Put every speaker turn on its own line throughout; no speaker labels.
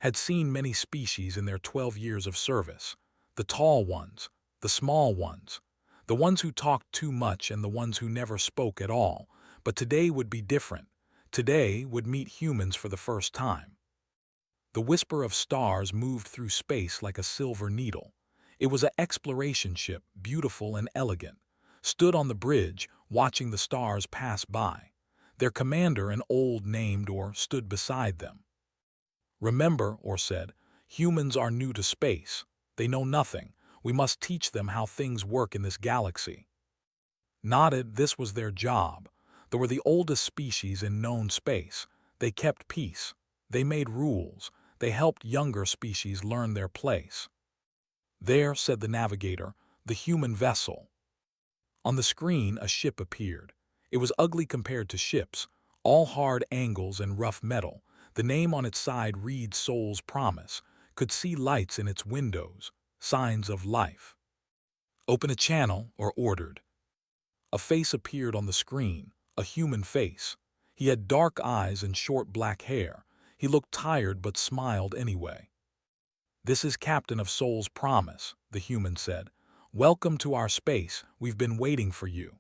had seen many species in their 12 years of service. The tall ones, the small ones, the ones who talked too much and the ones who never spoke at all. But today would be different. Today would meet humans for the first time. The whisper of stars moved through space like a silver needle. It was an exploration ship, beautiful and elegant, stood on the bridge, watching the stars pass by. Their commander, an old named Or, stood beside them. Remember, Or said, humans are new to space. They know nothing. We must teach them how things work in this galaxy. Nodded, this was their job. They were the oldest species in known space. They kept peace. They made rules. They helped younger species learn their place. There, said the navigator, the human vessel. On the screen, a ship appeared. It was ugly compared to ships, all hard angles and rough metal. The name on its side reads Soul's Promise. Could see lights in its windows, signs of life. Open a channel, Or ordered. A face appeared on the screen, a human face. He had dark eyes and short black hair. He looked tired but smiled anyway. This is Captain of Soul's Promise, the human said. Welcome to our space. We've been waiting for you.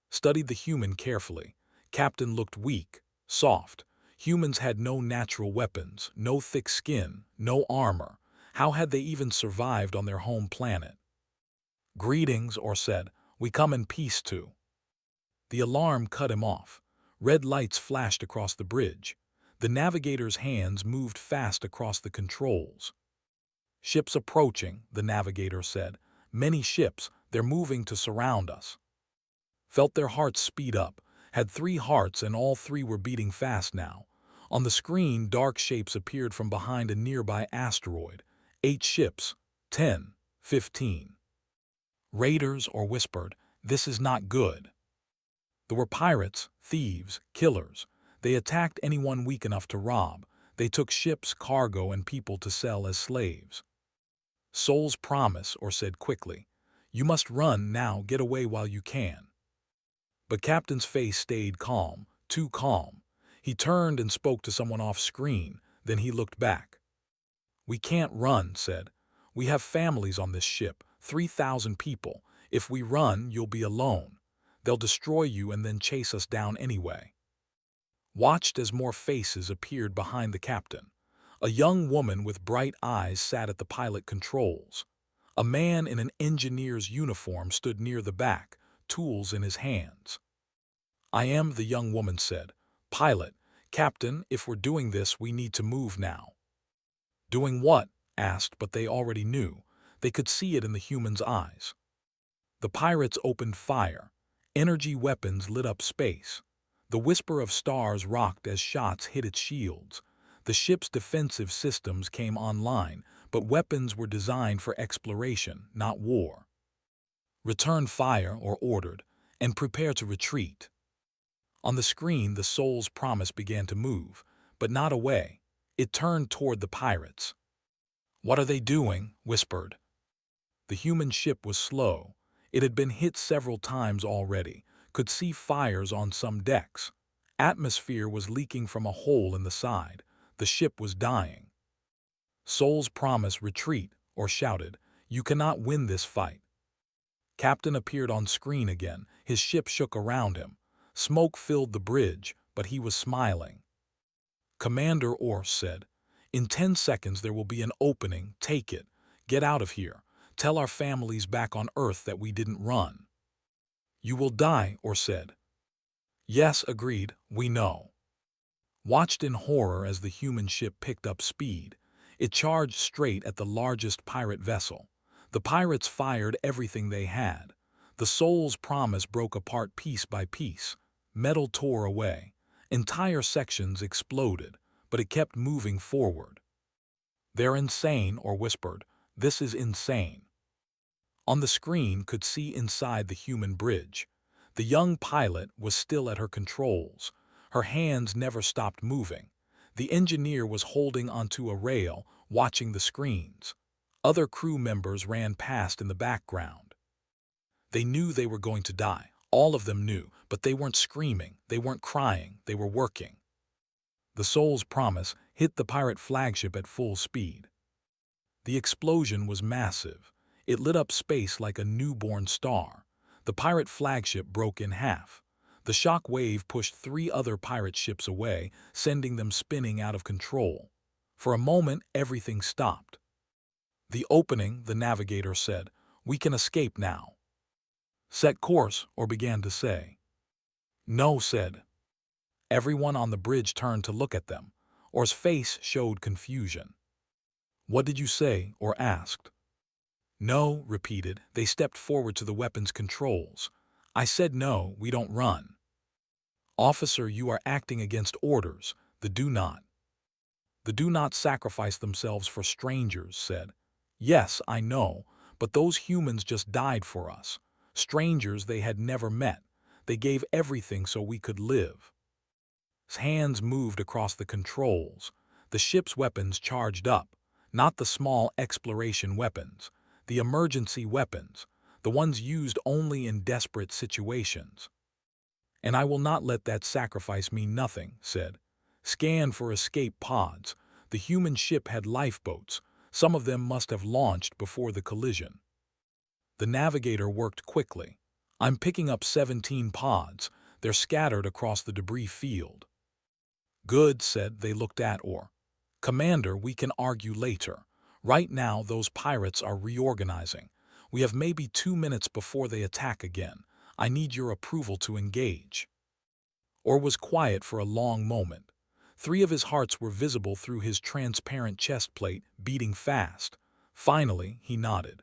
Studied the human carefully. Captain looked weak, soft. Humans had no natural weapons, no thick skin, no armor. How had they even survived on their home planet? Greetings, Or said. We come in peace too. The alarm cut him off. Red lights flashed across the bridge. The navigator's hands moved fast across the controls. Ships approaching, the navigator said. Many ships, they're moving to surround us. Felt their hearts speed up. Had 3 hearts and all 3 were beating fast now. On the screen, dark shapes appeared from behind a nearby asteroid. 8 ships, 10, 15. Raiders, Or whispered, this is not good. There were pirates, thieves, killers. They attacked anyone weak enough to rob. They took ships, cargo, and people to sell as slaves. Soul's Promise, Or said quickly. You must run now, get away while you can. But Captain's face stayed calm, too calm. He turned and spoke to someone off screen, then he looked back. We can't run, said. We have families on this ship, 3,000 people. If we run, you'll be alone. They'll destroy you and then chase us down anyway. Watched as more faces appeared behind the captain. A young woman with bright eyes sat at the pilot controls. A man in an engineer's uniform stood near the back, tools in his hands. I am, the young woman said. Pilot, Captain, if we're doing this, we need to move now. Doing what? Asked, but they already knew. They could see it in the human's eyes. The pirates opened fire. Energy weapons lit up space. The whisper of stars rocked as shots hit its shields. The ship's defensive systems came online, but weapons were designed for exploration, not war. Return fire, Or ordered, and prepare to retreat. On the screen, the Soul's Promise began to move, but not away. It turned toward the pirates. What are they doing? Whispered. The human ship was slow. It had been hit several times already, could see fires on some decks. Atmosphere was leaking from a hole in the side. The ship was dying. Soul's Promise, retreat, Or shouted. You cannot win this fight. Captain appeared on screen again. His ship shook around him. Smoke filled the bridge, but he was smiling. Commander Or said, in 10 seconds there will be an opening. Take it. Get out of here. Tell our families back on Earth that we didn't run. You will die, Or said. Yes, agreed, we know. Watched in horror as the human ship picked up speed. It charged straight at the largest pirate vessel. The pirates fired everything they had. The Soul's Promise broke apart piece by piece. Metal tore away. Entire sections exploded, but it kept moving forward. They're insane, Or whispered. This is insane. On the screen could see inside the human bridge. The young pilot was still at her controls. Her hands never stopped moving. The engineer was holding onto a rail, watching the screens. Other crew members ran past in the background. They knew they were going to die. All of them knew, but they weren't screaming, they weren't crying, they were working. The Soul's Promise hit the pirate flagship at full speed. The explosion was massive. It lit up space like a newborn star. The pirate flagship broke in half. The shock wave pushed 3 other pirate ships away, sending them spinning out of control. For a moment, everything stopped. The opening, the navigator said. We can escape now. Set course, or began to say. No, said. Everyone on the bridge turned to look at them. Or's face showed confusion. What did you say? Or asked. No, repeated. They stepped forward to the weapons controls. I said no, we don't run. Officer, you are acting against orders. The do not sacrifice themselves for strangers, said. Yes, I know, but those humans just died for us. Strangers they had never met. They gave everything so we could live. His hands moved across the controls. The ship's weapons charged up, not the small exploration weapons, the emergency weapons, the ones used only in desperate situations. And I will not let that sacrifice mean nothing, said. Scan for escape pods. The human ship had lifeboats. Some of them must have launched before the collision. The navigator worked quickly. I'm picking up 17 pods. They're scattered across the debris field. Good, said. They looked at Or. Commander, we can argue later. Right now, those pirates are reorganizing. We have maybe 2 minutes before they attack again. I need your approval to engage. Or was quiet for a long moment. 3 of his hearts were visible through his transparent chest plate, beating fast. Finally, he nodded.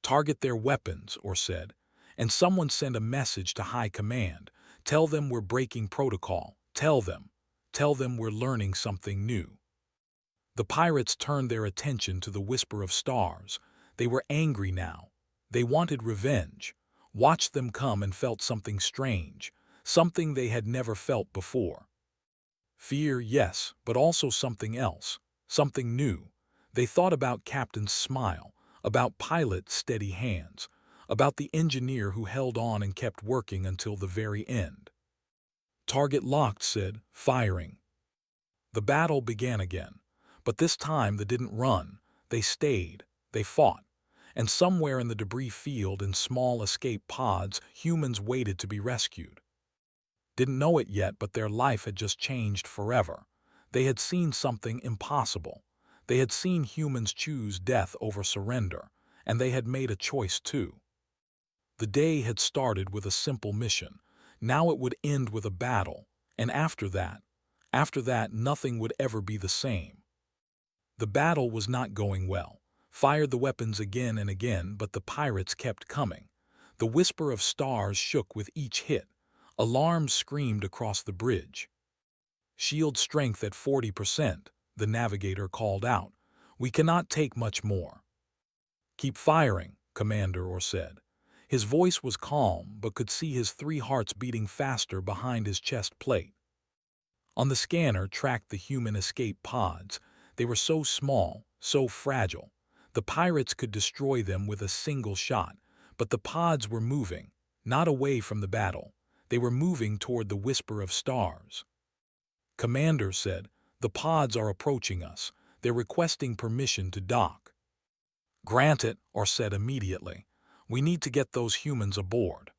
Target their weapons, Or said, and someone send a message to High Command. Tell them we're breaking protocol. Tell them we're learning something new. The pirates turned their attention to the Whisper of Stars. They were angry now. They wanted revenge. Watched them come and felt something strange, something they had never felt before. Fear, yes, but also something else, something new. They thought about Captain's smile, about Pilot's steady hands, about the engineer who held on and kept working until the very end. Target locked, said, firing. The battle began again, but this time they didn't run. They stayed, they fought, and somewhere in the debris field in small escape pods, humans waited to be rescued. Didn't know it yet, but their life had just changed forever. They had seen something impossible. They had seen humans choose death over surrender, and they had made a choice too. The day had started with a simple mission. Now it would end with a battle, and after that, nothing would ever be the same. The battle was not going well. Fired the weapons again and again, but the pirates kept coming. The Whisper of Stars shook with each hit. Alarms screamed across the bridge. Shield strength at 40%, the navigator called out. We cannot take much more. Keep firing, Commander Or said. His voice was calm, but could see his 3 hearts beating faster behind his chest plate. On the scanner tracked the human escape pods. They were so small, so fragile. The pirates could destroy them with a single shot, but the pods were moving, not away from the battle. They were moving toward the Whisper of Stars. Commander said, the pods are approaching us. They're requesting permission to dock. Grant it, Or said immediately. We need to get those humans aboard.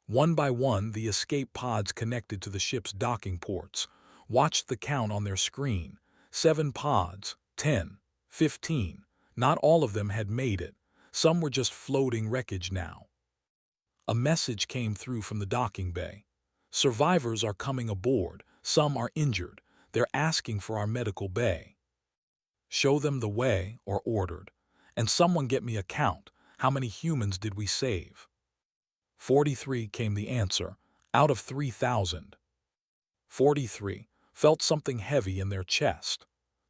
One by one, the escape pods connected to the ship's docking ports watched the count on their screen. 7 pods, 10, 15. Not all of them had made it. Some were just floating wreckage now. A message came through from the docking bay. Survivors are coming aboard. Some are injured. They're asking for our medical bay. Show them the way, Or ordered. And someone get me a count. How many humans did we save? 43 came the answer, out of 3,000. 43 felt something heavy in their chest.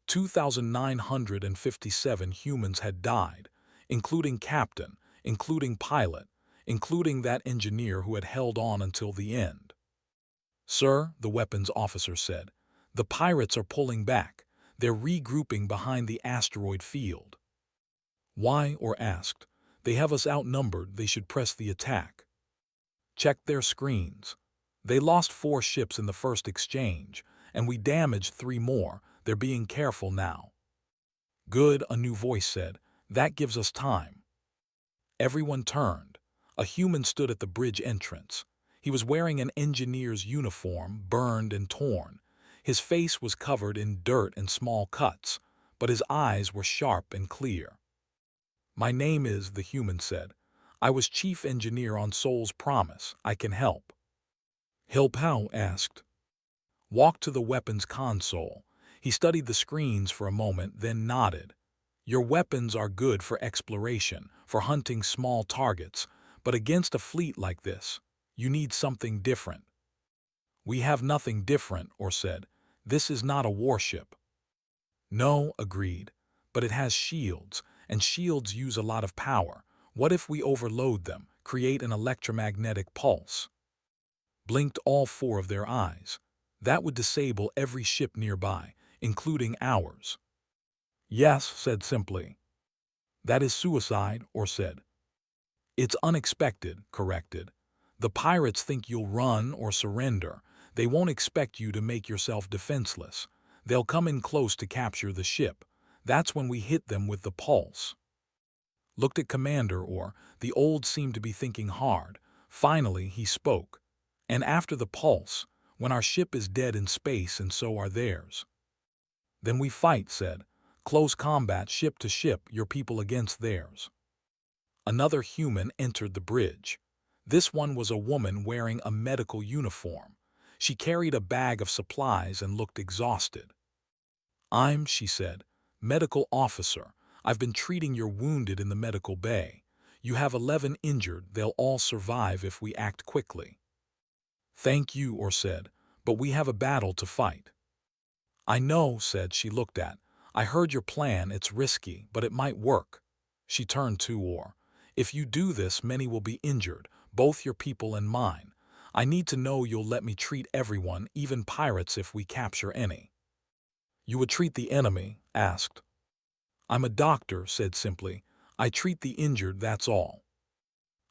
2,957 humans had died, including captain, including pilot, including that engineer who had held on until the end. Sir, the weapons officer said, the pirates are pulling back. They're regrouping behind the asteroid field. Why? Or asked. They have us outnumbered. They should press the attack. Checked their screens. They lost 4 ships in the first exchange, and we damaged 3 more. They're being careful now. Good, a new voice said. That gives us time. Everyone turned. A human stood at the bridge entrance. He was wearing an engineer's uniform, burned and torn. His face was covered in dirt and small cuts, but his eyes were sharp and clear. My name is, the human said. I was chief engineer on Soul's Promise. I can help. Hilpao asked. Walked to the weapons console. He studied the screens for a moment, then nodded. Your weapons are good for exploration, for hunting small targets, but against a fleet like this, you need something different. We have nothing different, or said. This is not a warship. No, agreed, but it has shields, and shields use a lot of power. What if we overload them, create an electromagnetic pulse? Blinked all four of their eyes. That would disable every ship nearby, including ours. Yes, said simply. That is suicide, or said. It's unexpected, corrected. The pirates think you'll run or surrender. They won't expect you to make yourself defenseless. They'll come in close to capture the ship. That's when we hit them with the pulse. Looked at Commander Orr. The old seemed to be thinking hard. Finally, he spoke. And after the pulse, when our ship is dead in space and so are theirs. Then we fight, said. Close combat, ship to ship, your people against theirs. Another human entered the bridge. This one was a woman wearing a medical uniform. She carried a bag of supplies and looked exhausted. I'm, she said, medical officer. I've been treating your wounded in the medical bay. You have 11 injured. They'll all survive if we act quickly. Thank you, or said, but we have a battle to fight. I know, said. She looked at. I heard your plan. It's risky, but it might work. She turned to Orr. If you do this, many will be injured, both your people and mine. I need to know you'll let me treat everyone, even pirates, if we capture any. You would treat the enemy? Asked. I'm a doctor, said simply. I treat the injured, that's all.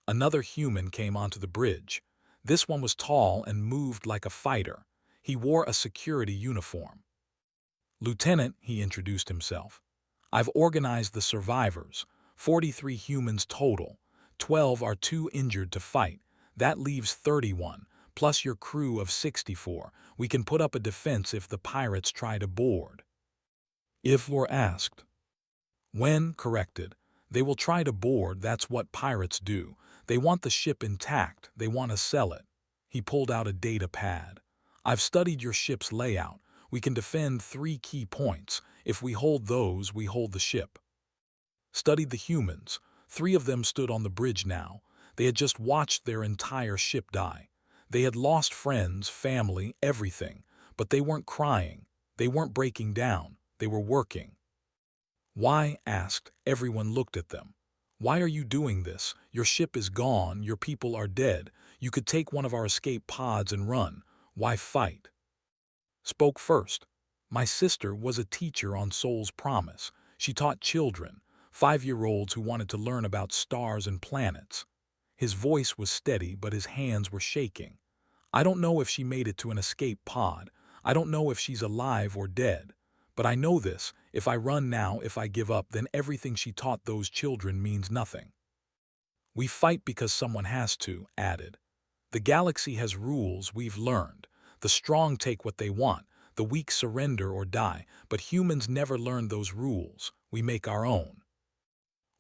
Another human came onto the bridge. This one was tall and moved like a fighter. He wore a security uniform. Lieutenant, he introduced himself. I've organized the survivors. 43 humans total. 12 are too injured to fight. That leaves 31, plus your crew of 64. We can put up a defense if the pirates try to board. If were asked. When, corrected. They will try to board, that's what pirates do. They want the ship intact, they want to sell it. He pulled out a data pad. I've studied your ship's layout. We can defend 3 key points. If we hold those, we hold the ship. Studied the humans. 3 of them stood on the bridge now. They had just watched their entire ship die. They had lost friends, family, everything. But they weren't crying. They weren't breaking down. They were working. Why? Asked. Everyone looked at them. Why are you doing this? Your ship is gone. Your people are dead. You could take one of our escape pods and run. Why fight? Spoke first. My sister was a teacher on Soul's Promise. She taught children, 5-year-olds who wanted to learn about stars and planets. His voice was steady, but his hands were shaking. I don't know if she made it to an escape pod. I don't know if she's alive or dead. But I know this, if I run now, if I give up, then everything she taught those children means nothing. We fight because someone has to, added. The galaxy has rules we've learned. The strong take what they want, the weak surrender or die, but humans never learn those rules. We make our own.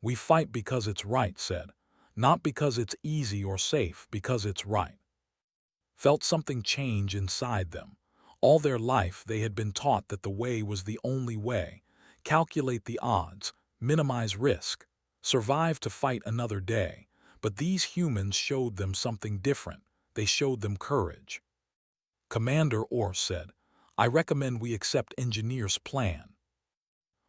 We fight because it's right, said. Not because it's easy or safe, because it's right. Felt something change inside them. All their life they had been taught that the way was the only way. Calculate the odds, minimize risk, survive to fight another day. But these humans showed them something different. They showed them courage. Commander Orr said, I recommend we accept Engineer's plan.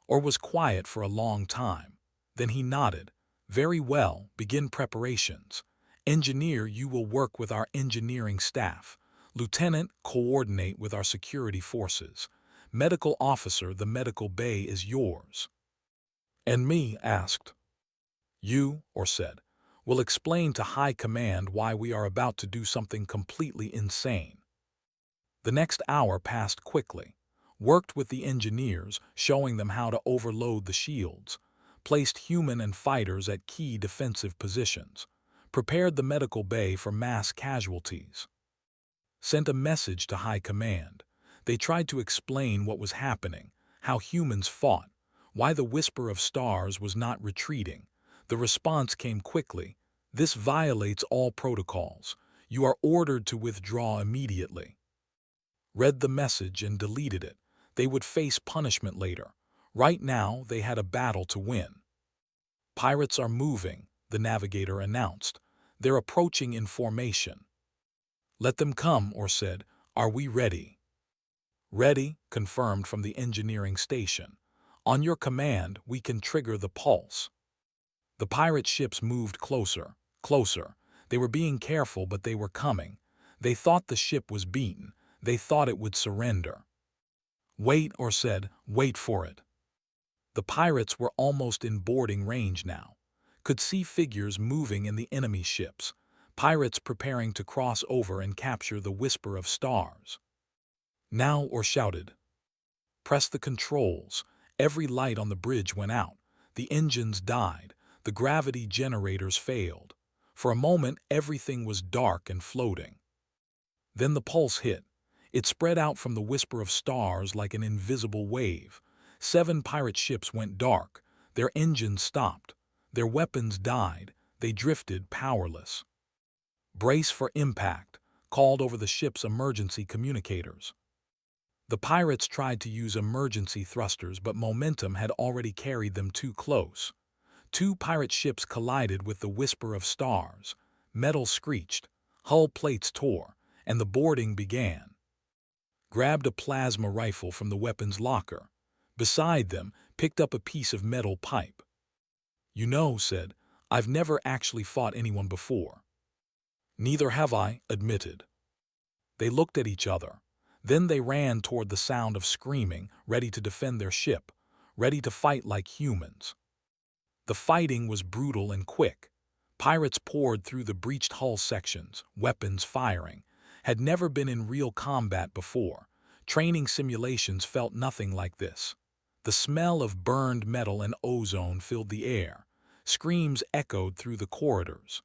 Orr was quiet for a long time. Then he nodded. Very well, begin preparations. Engineer, you will work with our engineering staff. Lieutenant, coordinate with our security forces. Medical officer, the medical bay is yours. And me? Asked. You, or said, will explain to High Command why we are about to do something completely insane. The next hour passed quickly. worked with the engineers, showing them how to overload the shields, placed human and fighters at key defensive positions, prepared the medical bay for mass casualties, sent a message to High Command. They tried to explain what was happening, how humans fought, why the Whisper of Stars was not retreating. The response came quickly. This violates all protocols. You are ordered to withdraw immediately. Read the message and deleted it. They would face punishment later. Right now, they had a battle to win. Pirates are moving, the navigator announced. They're approaching in formation. Let them come, or said, are we ready? Ready, confirmed from the engineering station. On your command, we can trigger the pulse. The pirate ships moved closer, closer. They were being careful, but they were coming. They thought the ship was beaten. They thought it would surrender. Wait, or said, wait for it. The pirates were almost in boarding range now. Could see figures moving in the enemy ships. Pirates preparing to cross over and capture the Whisper of Stars. Now, or shouted. Press the controls. Every light on the bridge went out. The engines died. The gravity generators failed. For a moment, everything was dark and floating. Then the pulse hit. It spread out from the Whisper of Stars like an invisible wave. 7 pirate ships went dark. Their engines stopped. Their weapons died. They drifted powerless. Brace for impact, called over the ship's emergency communicators. The pirates tried to use emergency thrusters, but momentum had already carried them too close. 2 pirate ships collided with the Whisper of Stars. Metal screeched, hull plates tore, and the boarding began. Grabbed a plasma rifle from the weapons locker. Beside them, picked up a piece of metal pipe. You know, said, I've never actually fought anyone before. Neither have I, admitted. They looked at each other. Then they ran toward the sound of screaming, ready to defend their ship, ready to fight like humans. The fighting was brutal and quick. Pirates poured through the breached hull sections, weapons firing. Had never been in real combat before. Training simulations felt nothing like this. The smell of burned metal and ozone filled the air. Screams echoed through the corridors.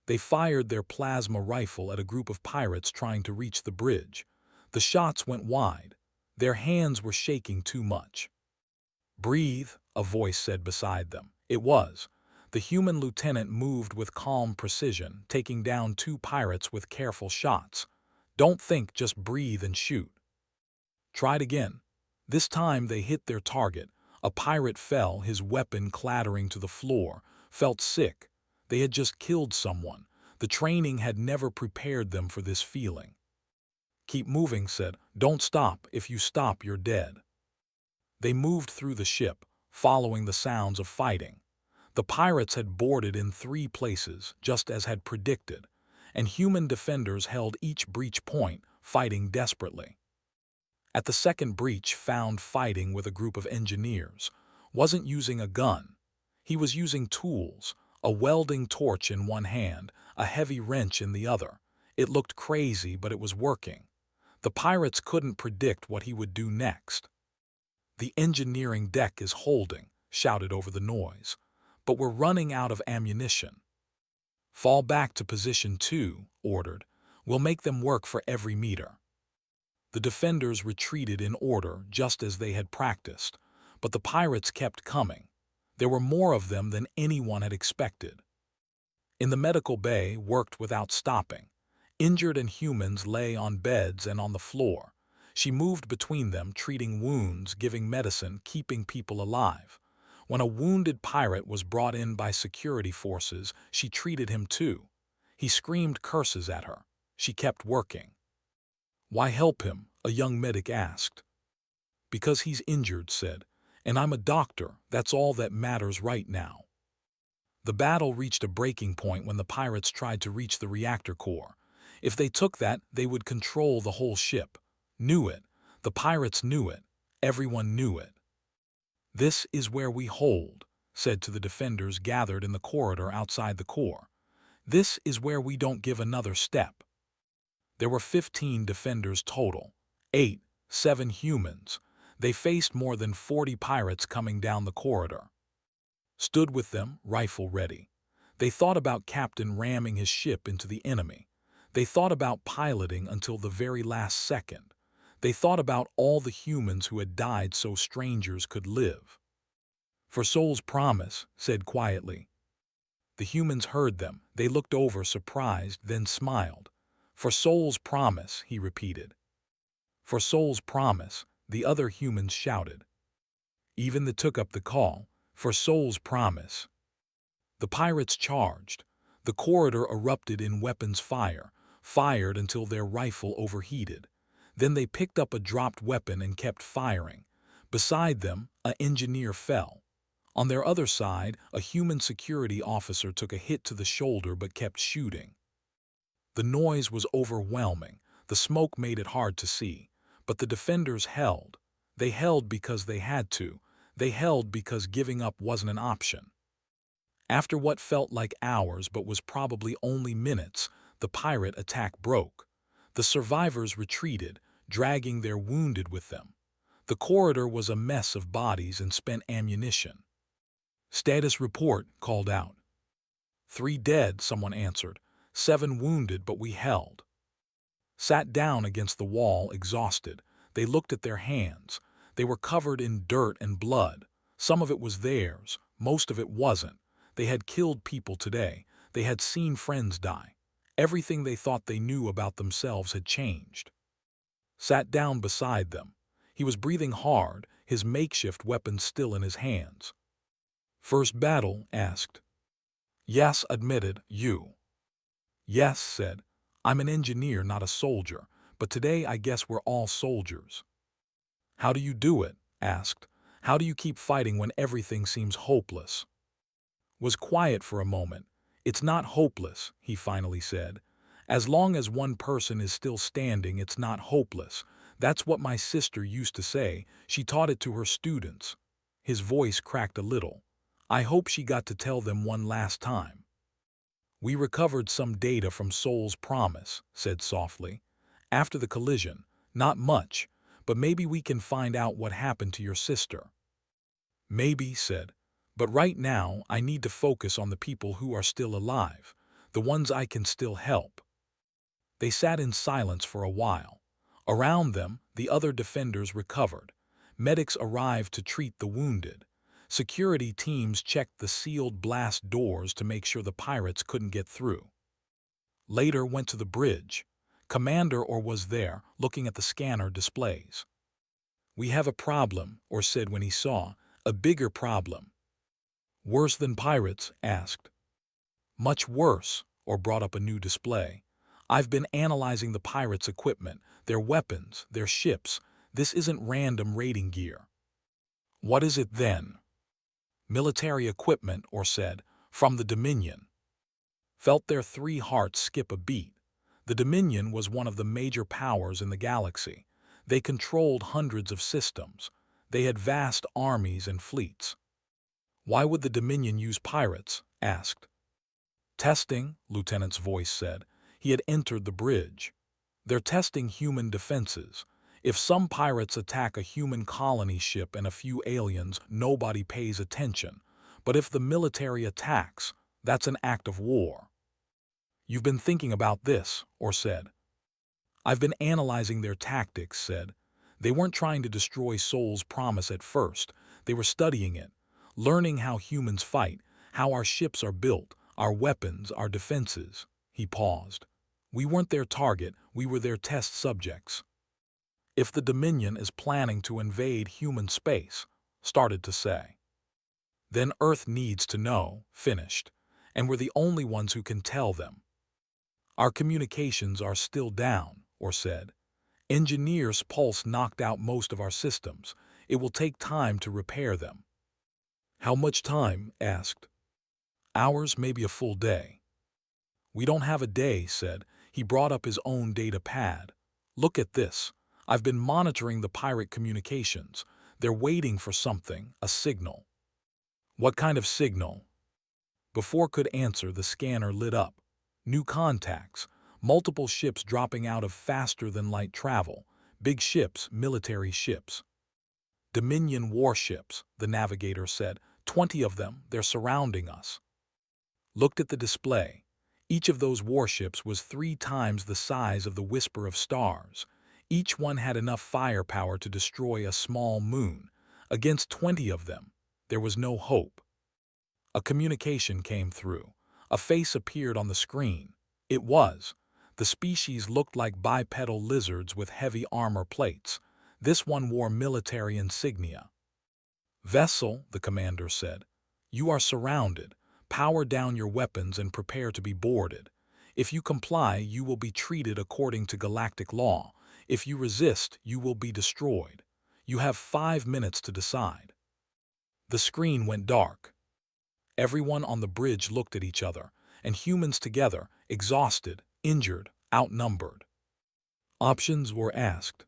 They fired their plasma rifle at a group of pirates trying to reach the bridge. The shots went wide. Their hands were shaking too much. Breathe, a voice said beside them. It was. The human lieutenant moved with calm precision, taking down 2 pirates with careful shots. Don't think, just breathe and shoot. Tried again. This time they hit their target. A pirate fell, his weapon clattering to the floor. Felt sick. They had just killed someone. The training had never prepared them for this feeling. Keep moving, said. Don't stop. If you stop, you're dead. They moved through the ship, following the sounds of fighting. The pirates had boarded in 3 places, just as had predicted, and human defenders held each breach point, fighting desperately. At the second breach, found fighting with a group of engineers. Wasn't using a gun. He was using tools, a welding torch in one hand, a heavy wrench in the other. It looked crazy, but it was working. The pirates couldn't predict what he would do next. The engineering deck is holding, shouted over the noise. But we're running out of ammunition. Fall back to position 2, ordered. We'll make them work for every meter. The defenders retreated in order, just as they had practiced. But the pirates kept coming. There were more of them than anyone had expected. In the medical bay, worked without stopping. Injured and humans lay on beds and on the floor. She moved between them, treating wounds, giving medicine, keeping people alive. When a wounded pirate was brought in by security forces, she treated him too. He screamed curses at her. She kept working. Why help him? A young medic asked. Because he's injured, said. And I'm a doctor. That's all that matters right now. The battle reached a breaking point when the pirates tried to reach the reactor core. If they took that, they would control the whole ship. Knew it. The pirates knew it. Everyone knew it. This is where we hold, said to the defenders gathered in the corridor outside the core. This is where we don't give another step. There were 15 defenders total. 8, 7 humans. They faced more than 40 pirates coming down the corridor. Stood with them, rifle ready. They thought about Captain ramming his ship into the enemy. They thought about piloting until the very last second. They thought about all the humans who had died so strangers could live. "For Soul's promise," said quietly. The humans heard them. They looked over, surprised, then smiled. "For Soul's promise," he repeated. "For Soul's promise," the other humans shouted. Even they took up the call. "For Soul's promise." The pirates charged. The corridor erupted in weapons fire, fired until their rifle overheated. Then they picked up a dropped weapon and kept firing. Beside them, an engineer fell. On their other side, a human security officer took a hit to the shoulder but kept shooting. The noise was overwhelming. The smoke made it hard to see. But the defenders held. They held because they had to. They held because giving up wasn't an option. After what felt like hours but was probably only minutes, the pirate attack broke. The survivors retreated, dragging their wounded with them. The corridor was a mess of bodies and spent ammunition. "Status report," called out. 3 dead, someone answered. 7 wounded, but we held. Sat down against the wall, exhausted. They looked at their hands. They were covered in dirt and blood. Some of it was theirs, most of it wasn't. They had killed people today. They had seen friends die. Everything they thought they knew about themselves had changed. Sat down beside them. He was breathing hard, his makeshift weapon still in his hands. "First battle?" asked. "Yes," admitted. "You?" "Yes," said. "I'm an engineer, not a soldier, but today I guess we're all soldiers." "How do you do it?" asked. "How do you keep fighting when everything seems hopeless?" Was quiet for a moment. "It's not hopeless," he finally said. "As long as one person is still standing, it's not hopeless. That's what my sister used to say. She taught it to her students." His voice cracked a little. "I hope she got to tell them one last time." "We recovered some data from Soul's promise," said softly. "After the collision. Not much, but maybe we can find out what happened to your sister." "Maybe," said. "But right now, I need to focus on the people who are still alive, the ones I can still help." They sat in silence for a while. Around them, the other defenders recovered. Medics arrived to treat the wounded. Security teams checked the sealed blast doors to make sure the pirates couldn't get through. Later went to the bridge. Commander Orr was there, looking at the scanner displays. "We have a problem," Orr said when he saw, "a bigger problem." "Worse than pirates?" asked. "Much worse," Orr brought up a new display. "I've been analyzing the pirates' equipment, their weapons, their ships. This isn't random raiding gear." "What is it then?" "Military equipment," Orr said, "from the Dominion." Felt their 3 hearts skip a beat. The Dominion was one of the major powers in the galaxy. They controlled hundreds of systems. They had vast armies and fleets. "Why would the Dominion use pirates?" asked. "Testing," Lieutenant's voice said. He had entered the bridge. "They're testing human defenses. If some pirates attack a human colony ship and a few aliens, nobody pays attention. But if the military attacks, that's an act of war." "You've been thinking about this," Orr said. "I've been analyzing their tactics," said. "They weren't trying to destroy Soul's promise at first. They were studying it, learning how humans fight, how our ships are built, our weapons, our defenses." He paused. "We weren't their target, we were their test subjects." "If the Dominion is planning to invade human space," started to say. "Then Earth needs to know," finished. "And we're the only ones who can tell them." "Our communications are still down," Orr said. "Engineers' pulse knocked out most of our systems. It will take time to repair them." "How much time?" asked. "Hours, maybe a full day." "We don't have a day," said. He brought up his own data pad. "Look at this. I've been monitoring the pirate communications. They're waiting for something, a signal." "What kind of signal?" Before could answer, the scanner lit up. New contacts, multiple ships dropping out of faster-than-light travel, Big ships, military ships. Dominion warships, the navigator said. 20 of them, they're surrounding us. Looked at the display. Each of those warships was 3 times the size of the Whisper of Stars. Each one had enough firepower to destroy a small moon. Against 20 of them, there was no hope. A communication came through. A face appeared on the screen. It was. The species looked like bipedal lizards with heavy armor plates. This one wore military insignia. "Vessel," the commander said, "you are surrounded. Power down your weapons and prepare to be boarded. If you comply, you will be treated according to galactic law. If you resist, you will be destroyed. You have 5 minutes to decide." The screen went dark. Everyone on the bridge looked at each other, and humans together, exhausted, injured, outnumbered. Options were asked.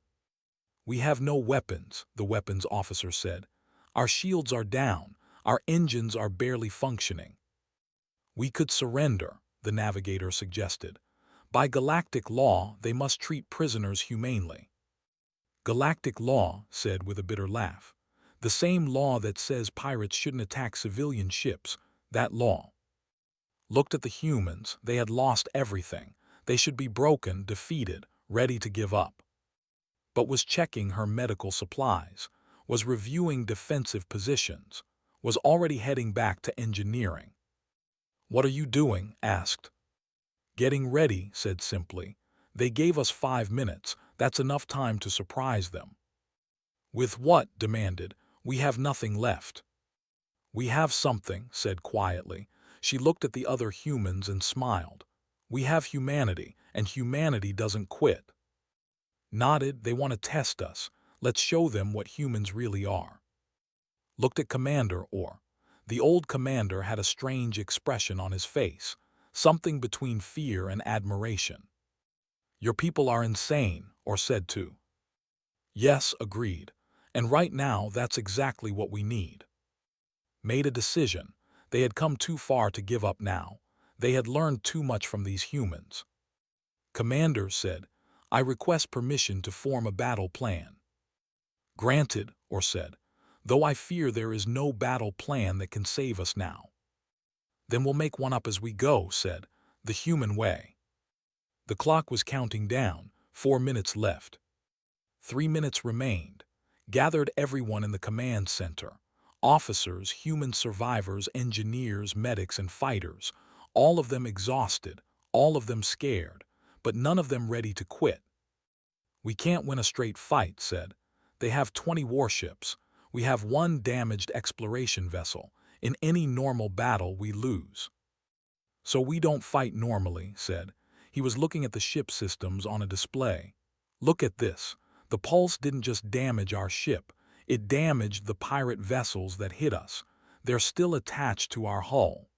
"We have no weapons," the weapons officer said. "Our shields are down. Our engines are barely functioning." "We could surrender," the navigator suggested. "By galactic law, they must treat prisoners humanely." "Galactic law," said with a bitter laugh. "The same law that says pirates shouldn't attack civilian ships, that law." Looked at the humans. They had lost everything. They should be broken, defeated, ready to give up. But was checking her medical supplies, was reviewing defensive positions, was already heading back to engineering. "What are you doing?" asked. "Getting ready," said simply. "They gave us 5 minutes. That's enough time to surprise them." "With what?" demanded. "We have nothing left." "We have something," said quietly. She looked at the other humans and smiled. "We have humanity, and humanity doesn't quit." Nodded. "They want to test us. Let's show them what humans really are." Looked at Commander Orr. The old commander had a strange expression on his face, something between fear and admiration. "Your people are insane," Orr said too. "Yes," agreed. "And right now, that's exactly what we need." Made a decision. They had come too far to give up now. They had learned too much from these humans. Commander said, "I request permission to form a battle plan." "Granted," Orr said, "though I fear there is no battle plan that can save us now." "Then we'll make one up as we go," said, "the human way." The clock was counting down, 4 minutes left. 3 minutes remained. Gathered everyone in the command center. Officers, human survivors, engineers, medics, and fighters. All of them exhausted, all of them scared, but none of them ready to quit. "We can't win a straight fight," said. "They have 20 warships. We have 1 damaged exploration vessel. In any normal battle, we lose." "So we don't fight normally," said. He was looking at the ship systems on a display. "Look at this. The pulse didn't just damage our ship. It damaged the pirate vessels that hit us. They're still attached to our hull."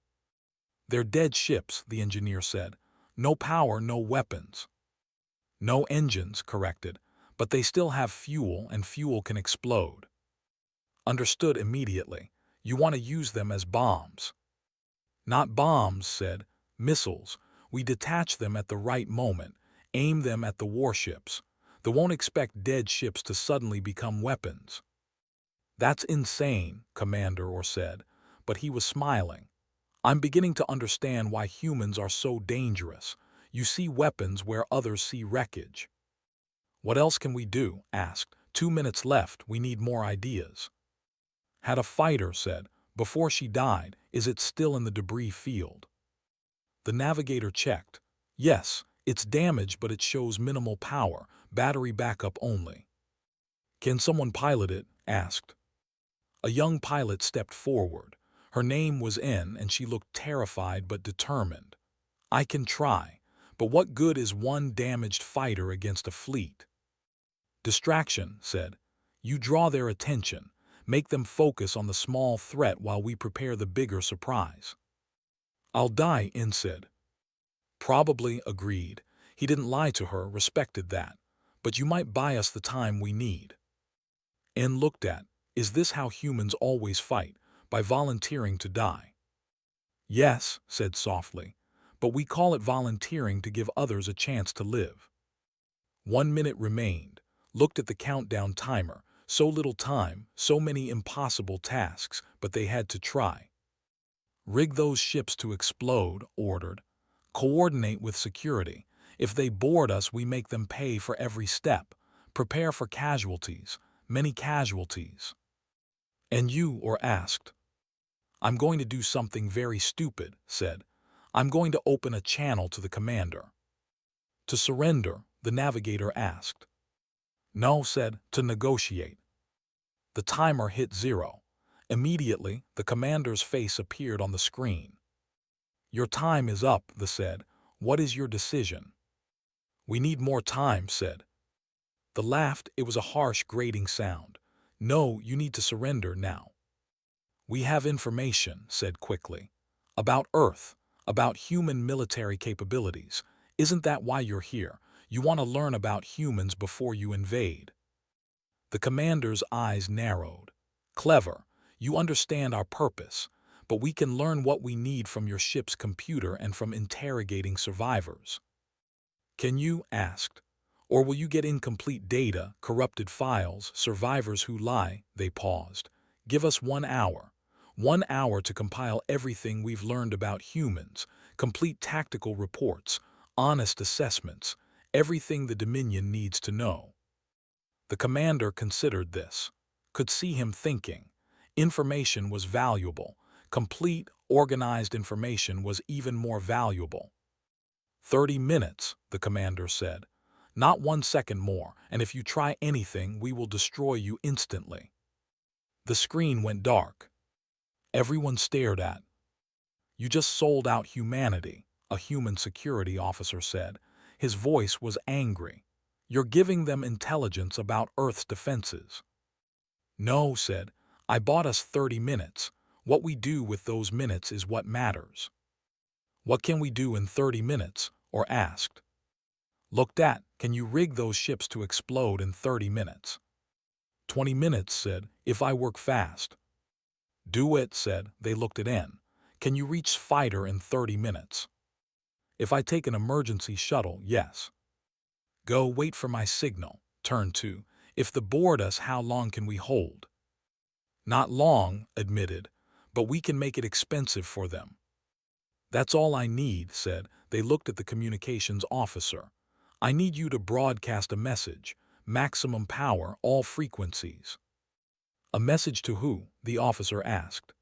"They're dead ships," the engineer said. "No power, no weapons." "No engines," corrected. "But they still have fuel, and fuel can explode." "Understood immediately. You want to use them as bombs." "Not bombs," said. "Missiles. We detach them at the right moment, aim them at the warships. They won't expect dead ships to suddenly become weapons." "That's insane," Commander Orr said, but he was smiling. "I'm beginning to understand why humans are so dangerous. You see weapons where others see wreckage." "What else can we do?" asked. 2 minutes left. We need more ideas." "Had a fighter," said. "Before she died, is it still in the debris field?" The navigator checked. "Yes, it's damaged, but it shows minimal power, battery backup only." "Can someone pilot it?" asked. A young pilot stepped forward. Her name was N, and she looked terrified but determined. "I can try, but what good is 1 damaged fighter against a fleet?" "Distraction," said. "You draw their attention. Make them focus on the small threat while we prepare the bigger surprise." "I'll die," N said. "Probably," agreed. He didn't lie to her, respected that. "But you might buy us the time we need." N looked at. "Is this how humans always fight, by volunteering to die?" "Yes," said softly, "but we call it volunteering to give others a chance to live." 1 minute remained. looked at the countdown timer. So little time, so many impossible tasks, but they had to try. Rig those ships to explode, ordered. Coordinate with security. If they board us, we make them pay for every step. Prepare for casualties, many casualties. And you, or asked. I'm going to do something very stupid, said. I'm going to open a channel to the commander. To surrender, the navigator asked. No, said, to negotiate. The timer hit 0. Immediately, the commander's face appeared on the screen. Your time is up, the said. What is your decision? We need more time, said. The laughed, it was a harsh, grating sound. No, you need to surrender now. We have information, said quickly. About Earth, about human military capabilities. Isn't that why you're here? You want to learn about humans before you invade. The commander's eyes narrowed. Clever, you understand our purpose, but we can learn what we need from your ship's computer and from interrogating survivors. Can you? Asked. Or will you get incomplete data, corrupted files, survivors who lie? They paused. Give us 1 hour. 1 hour to compile everything we've learned about humans, complete tactical reports, honest assessments, everything the Dominion needs to know. The commander considered this, could see him thinking. Information was valuable. Complete, organized information was even more valuable. 30 minutes, the commander said. Not 1 second more, and if you try anything, we will destroy you instantly. The screen went dark. Everyone stared at. You just sold out humanity, a human security officer said. His voice was angry. You're giving them intelligence about Earth's defenses. No, said. I bought us 30 minutes. What we do with those minutes is what matters. What can we do in 30 minutes? Or asked. Looked at, can you rig those ships to explode in 30 minutes? 20 minutes, said, if I work fast. Do it, said. They looked at N. Can you reach fighter in 30 minutes? If I take an emergency shuttle, yes. Go wait for my signal. Turn 2. If they board us, how long can we hold? Not long, admitted, but we can make it expensive for them. That's all I need, said. They looked at the communications officer. I need you to broadcast a message. Maximum power, all frequencies. A message to who? The officer asked.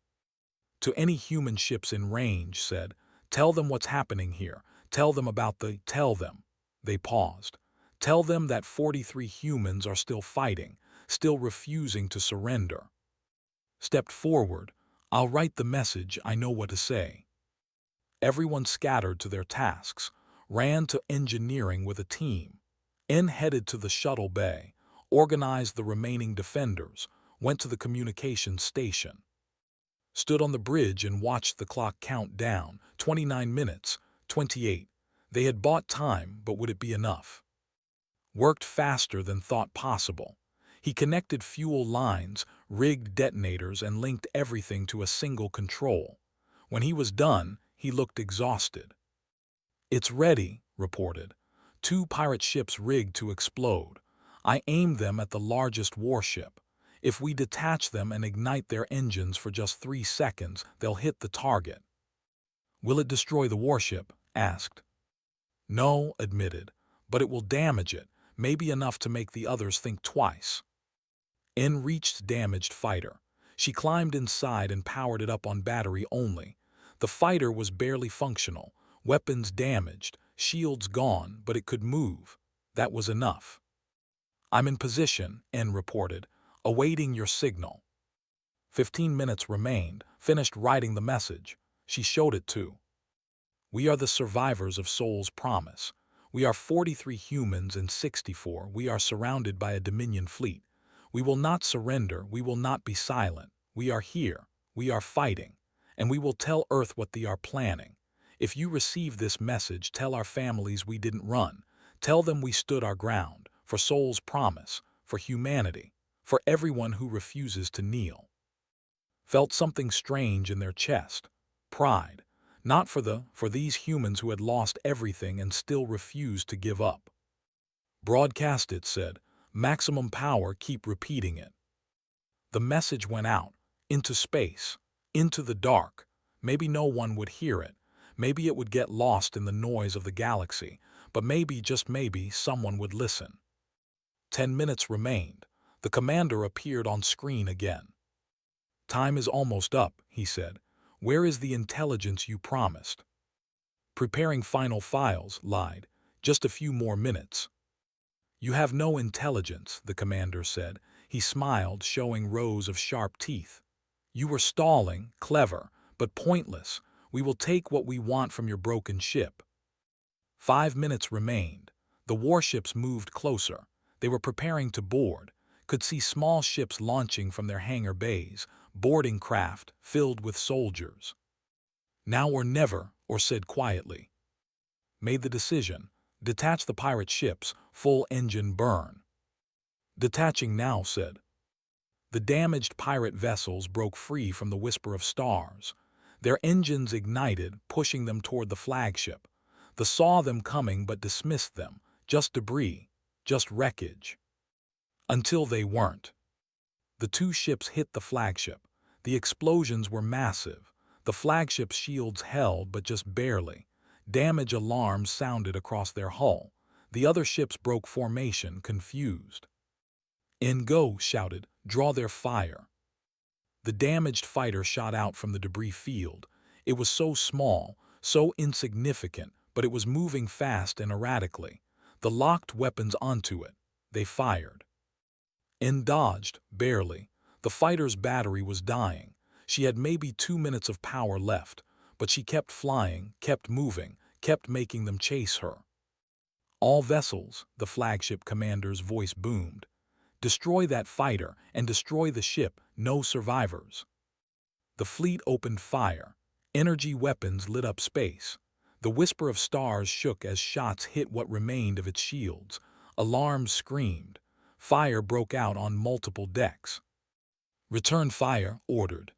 To any human ships in range, said. Tell them what's happening here. Tell them about the... Tell them. They paused. Tell them that 43 humans are still fighting, still refusing to surrender. Stepped forward. I'll write the message, I know what to say. Everyone scattered to their tasks, ran to engineering with a team. N headed to the shuttle bay, organized the remaining defenders, went to the communications station. Stood on the bridge and watched the clock count down, 29 minutes, 28. They had bought time, but would it be enough? Worked faster than thought possible. He connected fuel lines, rigged detonators, and linked everything to a single control. When he was done, he looked exhausted. It's ready, reported. 2 pirate ships rigged to explode. I aimed them at the largest warship. If we detach them and ignite their engines for just 3 seconds, they'll hit the target. Will it destroy the warship? Asked. No, admitted, but it will damage it, maybe enough to make the others think twice. N reached damaged fighter. She climbed inside and powered it up on battery only. The fighter was barely functional, weapons damaged, shields gone, but it could move. That was enough. I'm in position, N reported, awaiting your signal. 15 minutes remained, finished writing the message. She showed it too. We are the survivors of Soul's Promise. We are 43 humans and 64. We are surrounded by a Dominion fleet. We will not surrender. We will not be silent. We are here. We are fighting. And we will tell Earth what they are planning. If you receive this message, tell our families we didn't run. Tell them we stood our ground, for Soul's Promise, for humanity, for everyone who refuses to kneel. Felt something strange in their chest. Pride. Not for these humans who had lost everything and still refused to give up. Broadcast it, said. Maximum power, keep repeating it. The message went out, into space, into the dark. Maybe no one would hear it. Maybe it would get lost in the noise of the galaxy, but maybe, just maybe, someone would listen. 10 minutes remained. The commander appeared on screen again. "Time is almost up," he said. "Where is the intelligence you promised?" "Preparing final files," lied. "Just a few more minutes." "You have no intelligence," the commander said. He smiled, showing rows of sharp teeth. "You were stalling, clever, but pointless. We will take what we want from your broken ship." 5 minutes remained. The warships moved closer. They were preparing to board. Could see small ships launching from their hangar bays, boarding craft filled with soldiers. "Now or never," or said quietly. Made the decision. Detach the pirate ships, full engine burn. "Detaching now," said. The damaged pirate vessels broke free from the whisper of stars. Their engines ignited, pushing them toward the flagship. The saw them coming but dismissed them. Just debris, just wreckage. Until they weren't. The two ships hit the flagship. The explosions were massive. The flagship's shields held, but just barely. Damage alarms sounded across their hull. The other ships broke formation, confused. "In go," shouted. "Draw their fire." The damaged fighter shot out from the debris field. It was so small, so insignificant, but it was moving fast and erratically. The locked weapons onto it. They fired. In dodged, barely. The fighter's battery was dying. She had maybe 2 minutes of power left, but she kept flying, kept moving, kept making them chase her. "All vessels," the flagship commander's voice boomed. "Destroy that fighter and destroy the ship, no survivors." The fleet opened fire. Energy weapons lit up space. The whisper of stars shook as shots hit what remained of its shields. Alarms screamed. Fire broke out on multiple decks. "Return fire," ordered.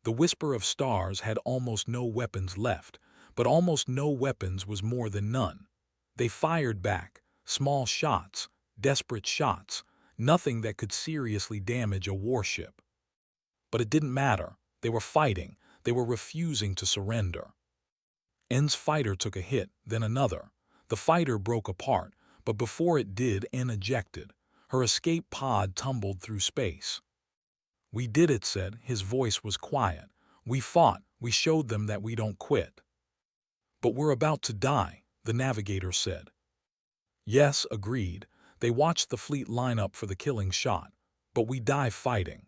The whisper of stars had almost no weapons left, but almost no weapons was more than none. They fired back, small shots, desperate shots, nothing that could seriously damage a warship. But it didn't matter. They were fighting. They were refusing to surrender. N's fighter took a hit, then another. The fighter broke apart, but before it did, N ejected. Her escape pod tumbled through space. "We did it," said. His voice was quiet. "We fought. We showed them that we don't quit." "But we're about to die," the navigator said. "Yes," agreed. They watched the fleet line up for the killing shot. "But we die fighting."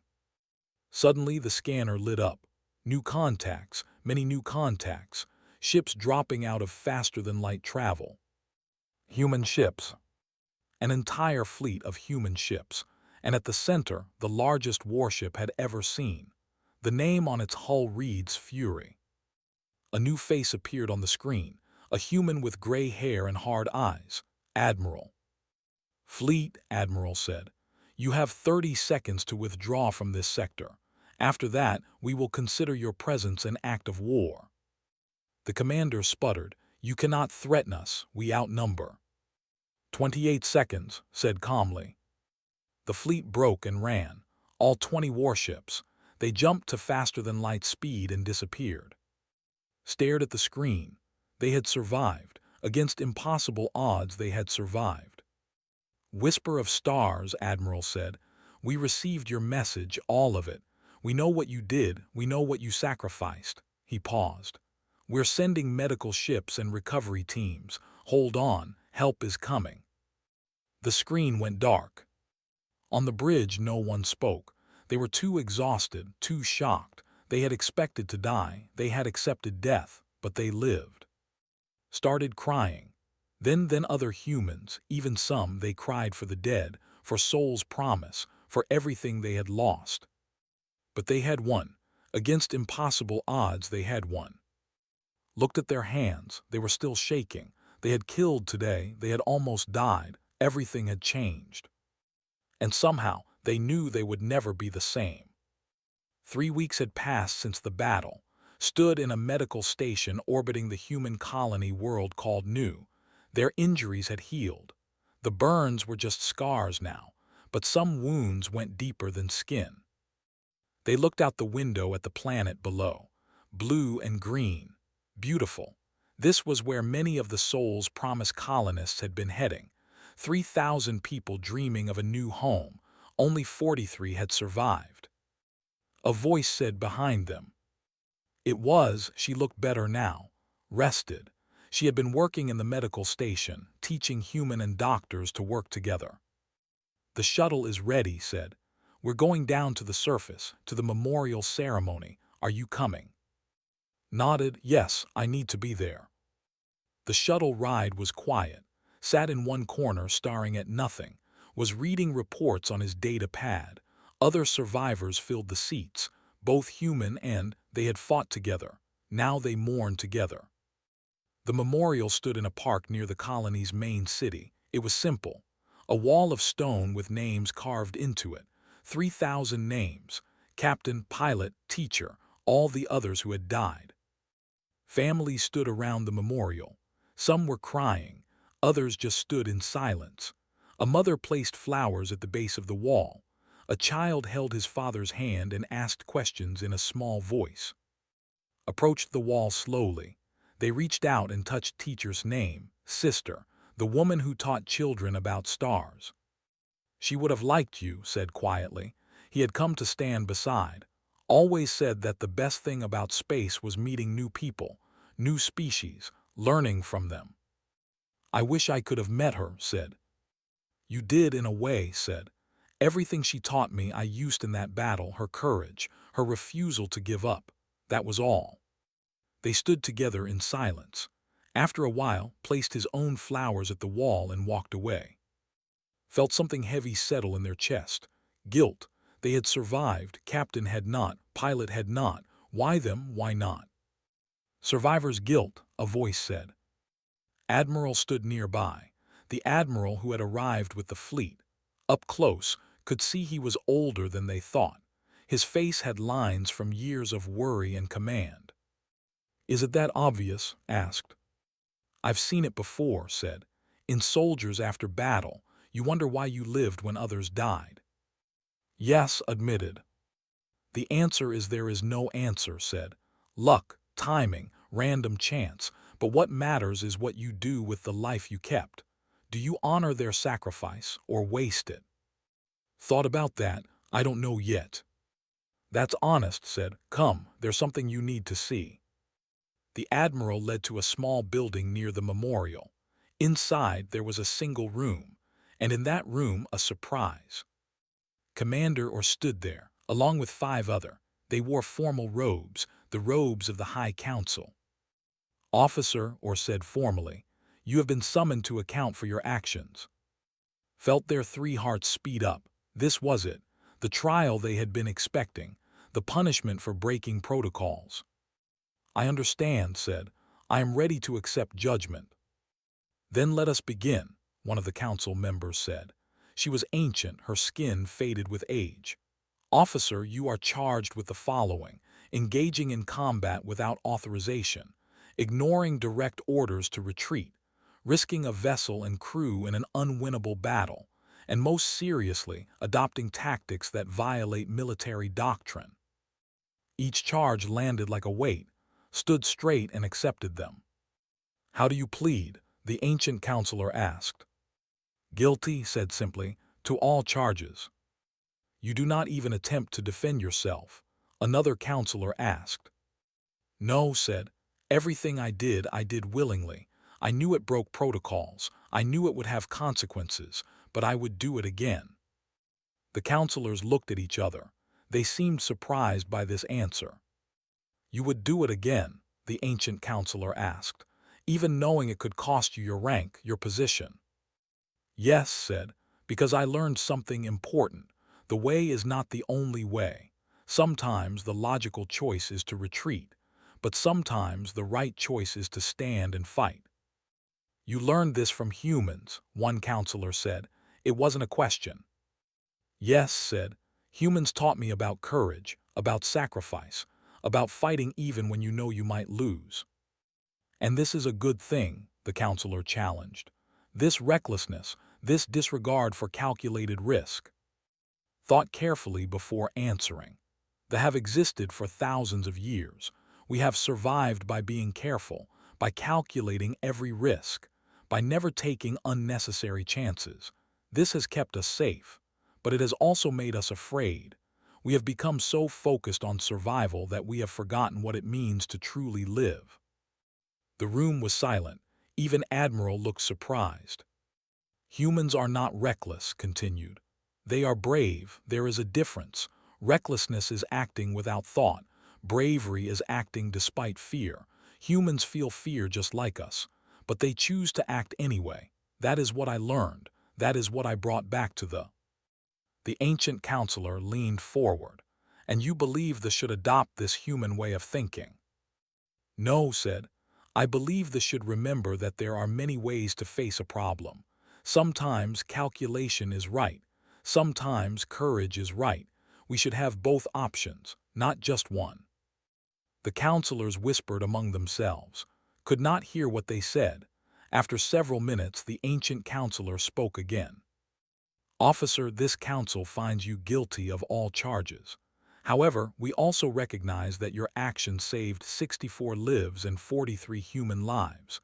Suddenly the scanner lit up. New contacts, many new contacts. Ships dropping out of faster-than-light travel. Human ships. An entire fleet of human ships. And at the center, the largest warship had ever seen. The name on its hull reads Fury. A new face appeared on the screen. A human with gray hair and hard eyes. Admiral. "Fleet," Admiral said. "You have 30 seconds to withdraw from this sector. After that, we will consider your presence an act of war." The commander sputtered. "You cannot threaten us. We outnumber." 28 seconds, said calmly. The fleet broke and ran. All 20 warships. They jumped to faster-than-light speed and disappeared. Stared at the screen. They had survived. Against impossible odds, they had survived. "Whisper of stars," Admiral said. "We received your message, all of it. We know what you did. We know what you sacrificed." He paused. "We're sending medical ships and recovery teams. Hold on. Help is coming." The screen went dark. On the bridge, no one spoke. They were too exhausted, too shocked. They had expected to die. They had accepted death, but they lived. Started crying. Then other humans, even some, they cried for the dead, for Soul's promise, for everything they had lost. But they had won. Against impossible odds, they had won. Looked at their hands. They were still shaking. They had killed today. They had almost died. Everything had changed. And somehow, they knew they would never be the same. 3 weeks had passed since the battle. Stood in a medical station orbiting the human colony world called New. Their injuries had healed. The burns were just scars now, but some wounds went deeper than skin. They looked out the window at the planet below, blue and green, beautiful. This was where many of the Soul's promised colonists had been heading. 3,000 people dreaming of a new home. Only 43 had survived. A voice said behind them. She looked better now, rested. She had been working in the medical station, teaching human and doctors to work together. The shuttle is ready, said. We're going down to the surface, to the memorial ceremony. Are you coming? Nodded, yes, I need to be there. The shuttle ride was quiet, sat in one corner staring at nothing, was reading reports on his data pad. Other survivors filled the seats, both human and they had fought together. Now they mourned together. The memorial stood in a park near the colony's main city. It was simple. A wall of stone with names carved into it. 3,000 names. Captain, pilot, teacher, all the others who had died. Families stood around the memorial. Some were crying. Others just stood in silence. A mother placed flowers at the base of the wall. A child held his father's hand and asked questions in a small voice. Approached the wall slowly. They reached out and touched teacher's name, sister, the woman who taught children about stars. She would have liked you, said quietly. He had come to stand beside. Always said that the best thing about space was meeting new people, new species, learning from them. I wish I could have met her, said. You did in a way, said. Everything she taught me I used in that battle, her courage, her refusal to give up. That was all. They stood together in silence. After a while, placed his own flowers at the wall and walked away. Felt something heavy settle in their chest. Guilt. They had survived, captain had not, pilot had not. Why them, why not? Survivor's guilt, a voice said. Admiral stood nearby. The admiral who had arrived with the fleet. Up close, could see he was older than they thought. His face had lines from years of worry and command. Is it that obvious? Asked. I've seen it before, said. In soldiers after battle, you wonder why you lived when others died. Yes, admitted. The answer is there is no answer, said. Luck, timing, random chance, but what matters is what you do with the life you kept. Do you honor their sacrifice or waste it? Thought about that, I don't know yet. That's honest, said. Come, there's something you need to see. The admiral led to a small building near the memorial. Inside there was a single room, and in that room a surprise. Commander stood there, along with 5 other. They wore formal robes, the robes of the High Council. Officer, said formally, you have been summoned to account for your actions. Felt their 3 hearts speed up. This was it, the trial they had been expecting, the punishment for breaking protocols. I understand, said. I am ready to accept judgment. Then let us begin, one of the council members said. She was ancient, her skin faded with age. Officer, you are charged with the following: engaging in combat without authorization, ignoring direct orders to retreat, risking a vessel and crew in an unwinnable battle, and most seriously, adopting tactics that violate military doctrine. Each charge landed like a weight, stood straight and accepted them. How do you plead? The ancient counselor asked. Guilty, said simply, to all charges. You do not even attempt to defend yourself, another counselor asked. No, said. Everything I did willingly. I knew it broke protocols. I knew it would have consequences, but I would do it again. The counselors looked at each other. They seemed surprised by this answer. You would do it again, the ancient counselor asked, even knowing it could cost you your rank, your position. Yes, said, because I learned something important. The way is not the only way. Sometimes the logical choice is to retreat, but sometimes the right choice is to stand and fight. You learned this from humans, one counselor said. It wasn't a question. Yes, said, humans taught me about courage, about sacrifice, about fighting even when you know you might lose. And this is a good thing, the counselor challenged. This recklessness, this disregard for calculated risk. Thought carefully before answering. They have existed for thousands of years. We have survived by being careful, by calculating every risk, by never taking unnecessary chances. This has kept us safe, but it has also made us afraid. We have become so focused on survival that we have forgotten what it means to truly live. The room was silent. Even Admiral looked surprised. Humans are not reckless, continued. They are brave. There is a difference. Recklessness is acting without thought. Bravery is acting despite fear. Humans feel fear just like us, but they choose to act anyway. That is what I learned. That is what I brought back to The ancient counselor leaned forward. And you believe this should adopt this human way of thinking? No, said. I believe this should remember that there are many ways to face a problem. Sometimes calculation is right. Sometimes courage is right. We should have both options, not just one. The counselors whispered among themselves, could not hear what they said. After several minutes, the ancient counselor spoke again. Officer, this council finds you guilty of all charges. However, we also recognize that your actions saved 64 lives and 43 human lives.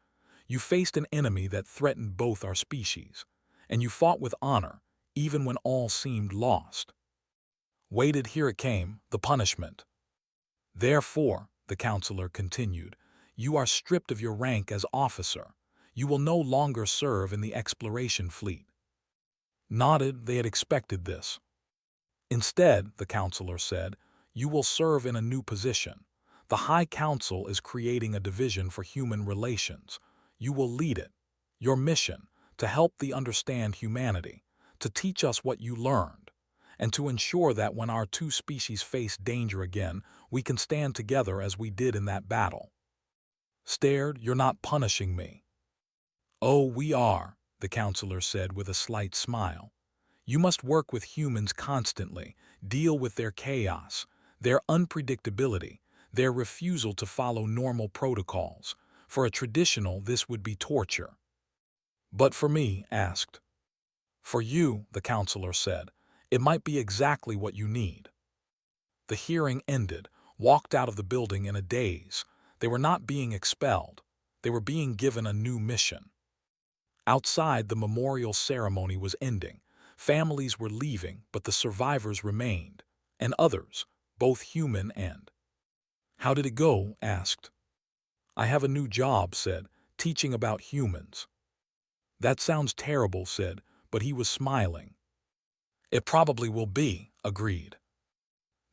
You faced an enemy that threatened both our species, and you fought with honor, even when all seemed lost. Waited, here it came, the punishment. Therefore, the counselor continued, you are stripped of your rank as officer. You will no longer serve in the exploration fleet. Nodded, they had expected this. Instead, the counselor said, you will serve in a new position. The High Council is creating a division for human relations. You will lead it. Your mission, to help thee understand humanity, to teach us what you learned, and to ensure that when our two species face danger again, we can stand together as we did in that battle. Stared, you're not punishing me. Oh, we are, the counselor said with a slight smile. You must work with humans constantly, deal with their chaos, their unpredictability, their refusal to follow normal protocols. For a traditional, this would be torture. But for me, asked. For you, the counselor said, it might be exactly what you need. The hearing ended, walked out of the building in a daze. They were not being expelled. They were being given a new mission. Outside, the memorial ceremony was ending. Families were leaving, but the survivors remained, and others, both human and. How did it go? Asked. I have a new job, said, teaching about humans. That sounds terrible, said, but he was smiling. It probably will be, agreed.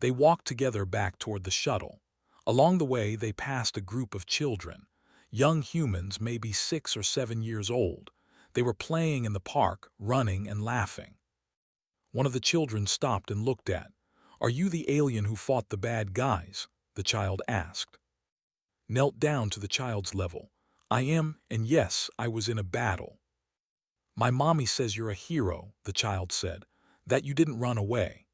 They walked together back toward the shuttle. Along the way, they passed a group of children, young humans maybe 6 or 7 years old. They were playing in the park, running and laughing. One of the children stopped and looked at. Are you the alien who fought the bad guys? The child asked. Knelt down to the child's level. I am, and yes, I was in a battle. My mommy says you're a hero, the child said, that you didn't run away.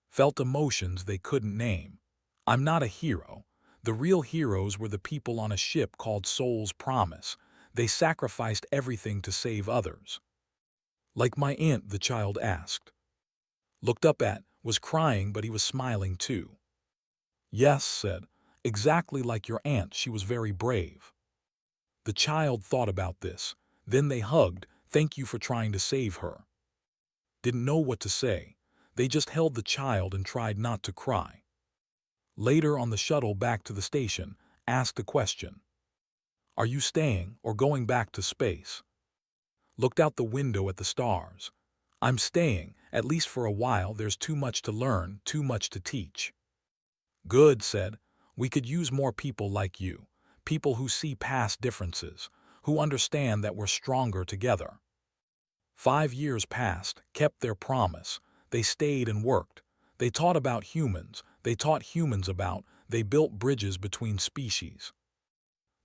Felt emotions they couldn't name. I'm not a hero. The real heroes were the people on a ship called Soul's Promise. They sacrificed everything to save others. Like my aunt, the child asked. Looked up at, was crying, but he was smiling too. Yes, said, exactly like your aunt, she was very brave. The child thought about this. Then they hugged. Thank you for trying to save her. Didn't know what to say. They just held the child and tried not to cry. Later on the shuttle back to the station, asked a question. Are you staying or going back to space? Looked out the window at the stars. I'm staying, at least for a while. There's too much to learn, too much to teach. Good, said. We could use more people like you. People who see past differences, who understand that we're stronger together. 5 years passed, kept their promise. They stayed and worked. They taught about humans. They taught humans about. They built bridges between species.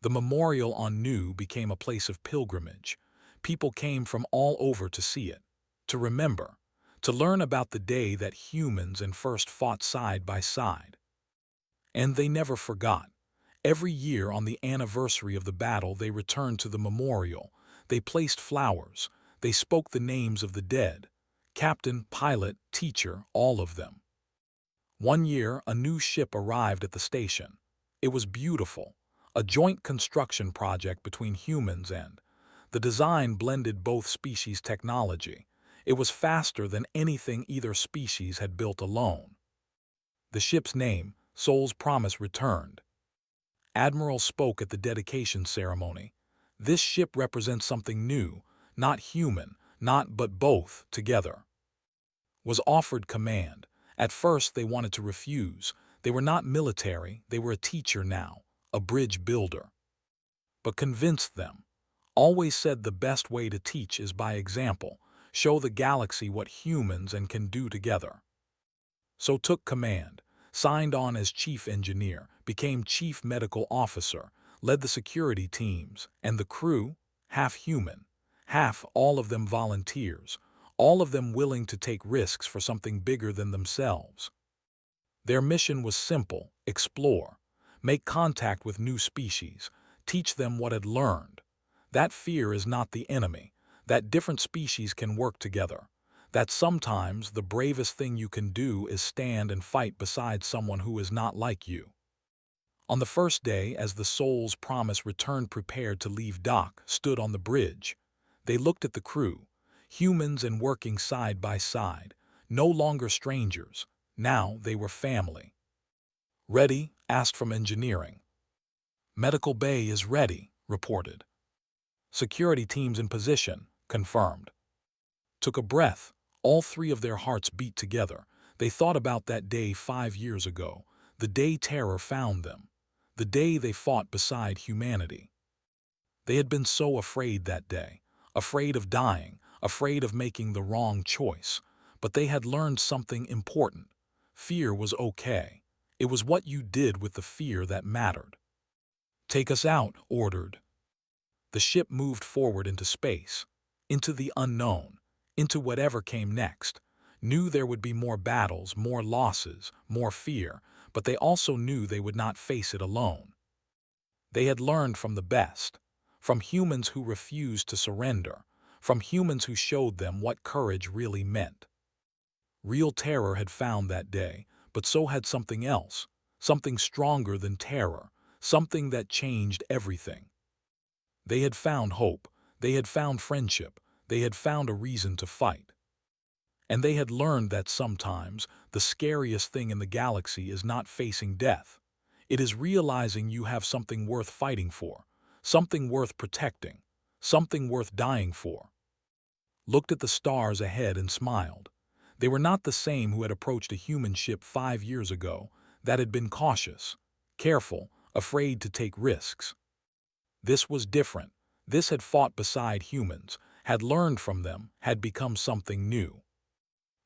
The memorial on New became a place of pilgrimage. People came from all over to see it, to remember, to learn about the day that humans and first fought side by side. And they never forgot. Every year on the anniversary of the battle, they returned to the memorial. They placed flowers. They spoke the names of the dead. Captain, pilot, teacher, all of them. One year, a new ship arrived at the station. It was beautiful, a joint construction project between humans and the design blended both species' technology. It was faster than anything either species had built alone. The ship's name, Soul's Promise, returned. Admiral spoke at the dedication ceremony. This ship represents something new, not human, not but both, together. Was offered command. At first they wanted to refuse. They were not military, they were a teacher now, a bridge builder. But convinced them. Always said the best way to teach is by example, show the galaxy what humans and can do together. So took command, signed on as chief engineer, became chief medical officer, led the security teams, and the crew, half human, half all of them volunteers, all of them willing to take risks for something bigger than themselves. Their mission was simple: explore, make contact with new species, teach them what had learned. That fear is not the enemy, that different species can work together, that sometimes the bravest thing you can do is stand and fight beside someone who is not like you. On the first day, as the Soul's Promise returned prepared to leave dock, stood on the bridge. They looked at the crew, humans and working side by side, no longer strangers. Now they were family. Ready? Asked from engineering. Medical bay is ready, reported. Security teams in position, confirmed. Took a breath. All three of their hearts beat together. They thought about that day 5 years ago, the day terror found them, the day they fought beside humanity. They had been so afraid that day, afraid of dying, afraid of making the wrong choice, but they had learned something important. Fear was okay. It was what you did with the fear that mattered. Take us out, ordered. The ship moved forward into space, into the unknown, into whatever came next. Knew there would be more battles, more losses, more fear, but they also knew they would not face it alone. They had learned from the best, from humans who refused to surrender, from humans who showed them what courage really meant. Real terror had found that day, but so had something else, something stronger than terror, something that changed everything. They had found hope, they had found friendship, they had found a reason to fight. And they had learned that sometimes the scariest thing in the galaxy is not facing death. It is realizing you have something worth fighting for, something worth protecting, something worth dying for. Looked at the stars ahead and smiled. They were not the same who had approached a human ship 5 years ago, that had been cautious, careful, afraid to take risks. This was different. This had fought beside humans, had learned from them, had become something new.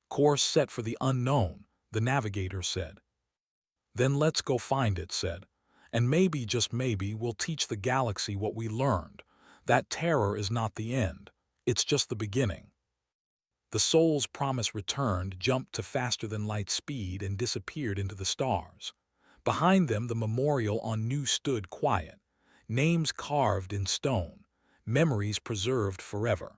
Course set for the unknown, the navigator said. Then let's go find it, said. And maybe, just maybe, we'll teach the galaxy what we learned. That terror is not the end. It's just the beginning. The Soul's Promise returned, jumped to faster-than-light speed, and disappeared into the stars. Behind them, the memorial on New stood quiet, names carved in stone, memories preserved forever.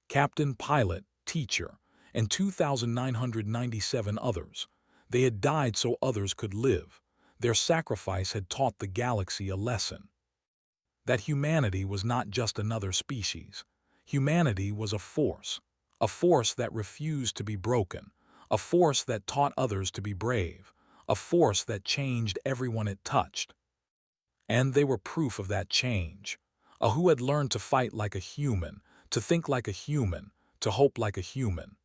Captain, pilot, teacher, and 2,997 others. They had died so others could live. Their sacrifice had taught the galaxy a lesson. That humanity was not just another species. Humanity was a force that refused to be broken, a force that taught others to be brave, a force that changed everyone it touched. And they were proof of that change. A who had learned to fight like a human, to think like a human, to hope like a human.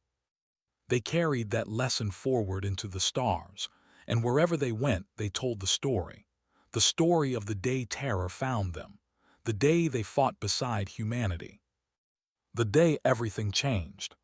They carried that lesson forward into the stars, and wherever they went, they told the story of the day terror found them, the day they fought beside humanity, the day everything changed.